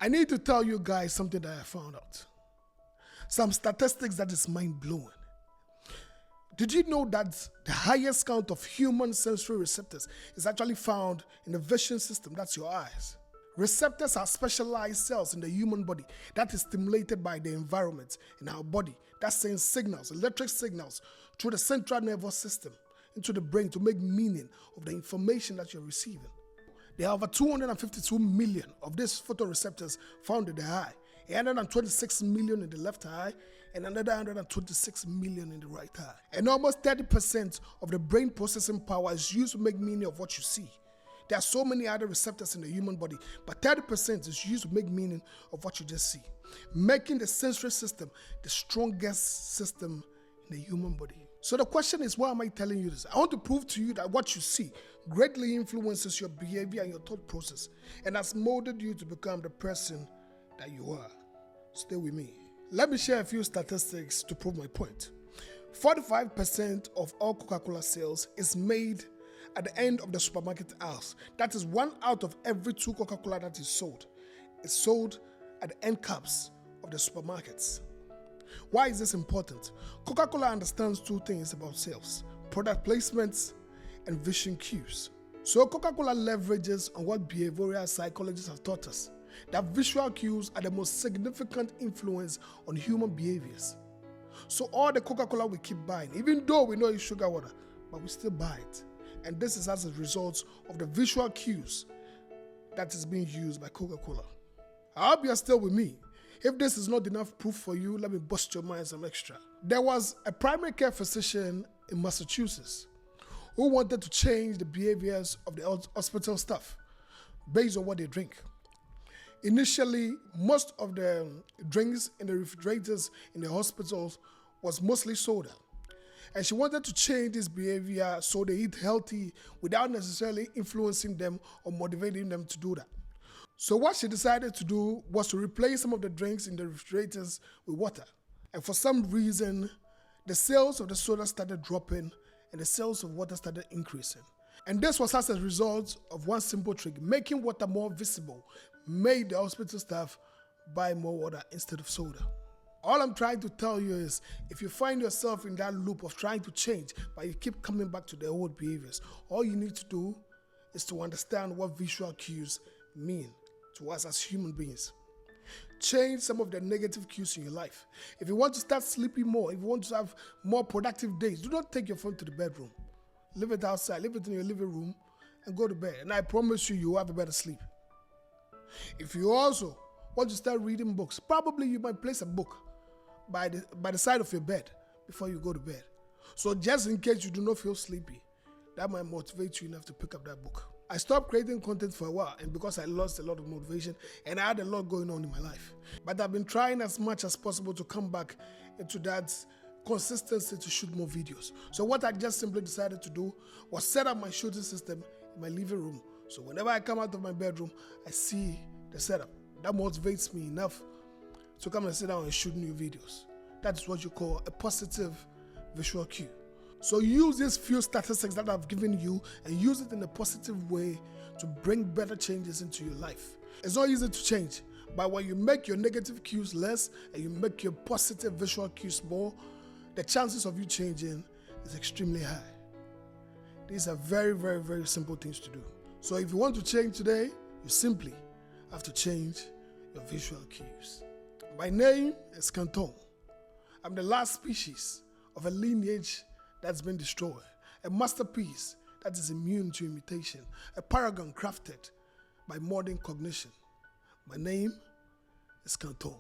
I need to tell you guys something that I found out. Some statistics that is mind-blowing. Did you know that the highest count of human sensory receptors is actually found in the vision system? That's your eyes. Receptors are specialized cells in the human body that is stimulated by the environment in our body that sends signals, electric signals, through the central nervous system into the brain to make meaning of the information that you're receiving. There are over 252 million of these photoreceptors found in the eye, 126 million in the left eye, and another 126 million in the right eye. And almost 30% of the brain processing power is used to make meaning of what you see. There are so many other receptors in the human body, but 30% is used to make meaning of what you just see, making the sensory system the strongest system in the human body. So the question is, why am I telling you this? I want to prove to you that what you see greatly influences your behavior and your thought process, and has molded you to become the person that you are. Stay with me. Let me share a few statistics to prove my point. 45% of all Coca-Cola sales is made at the end of the supermarket aisles. That is 1 out of every 2 Coca-Cola that is sold. It's sold at the end caps of the supermarkets. Why is this important? Coca-Cola understands 2 things about sales: product placements and vision cues. So Coca-Cola leverages on what behavioral psychologists have taught us, that visual cues are the most significant influence on human behaviors. So all the Coca-Cola we keep buying, even though we know it's sugar water, but we still buy it. And this is as a result of the visual cues that is being used by Coca-Cola. I hope you're still with me. If this is not enough proof for you, let me bust your mind some extra. There was a primary care physician in Massachusetts who wanted to change the behaviors of the hospital staff based on what they drink. Initially, most of the drinks in the refrigerators in the hospitals was mostly soda. And she wanted to change this behavior so they eat healthy without necessarily influencing them or motivating them to do that. So what she decided to do was to replace some of the drinks in the refrigerators with water. And for some reason, the sales of the soda started dropping and the sales of water started increasing. And this was as a result of one simple trick: making water more visible made the hospital staff buy more water instead of soda. All I'm trying to tell you is, if you find yourself in that loop of trying to change, but you keep coming back to the old behaviors, all you need to do is to understand what visual cues mean to us as human beings. Change some of the negative cues in your life. If you want to start sleeping more, if you want to have more productive days, do not take your phone to the bedroom. Leave it outside, leave it in your living room, and go to bed. And I promise you, you'll have a better sleep. If you also want to start reading books, probably you might place a book by the side of your bed before you go to bed. So just in case you do not feel sleepy, that might motivate you enough to pick up that book. I stopped creating content for a while, and because I lost a lot of motivation and I had a lot going on in my life. But I've been trying as much as possible to come back into that consistency to shoot more videos. So what I just simply decided to do was set up my shooting system in my living room. So whenever I come out of my bedroom, I see the setup. That motivates me enough to come and sit down and shoot new videos. That's what you call a positive visual cue. So use these few statistics that I've given you and use it in a positive way to bring better changes into your life. It's not easy to change, but when you make your negative cues less and you make your positive visual cues more, the chances of you changing is extremely high. These are very, very, very simple things to do. So if you want to change today, you simply have to change your visual cues. My name is Canton. I'm the last species of a lineage that's been destroyed, a masterpiece that is immune to imitation, a paragon crafted by modern cognition. My name is Canton.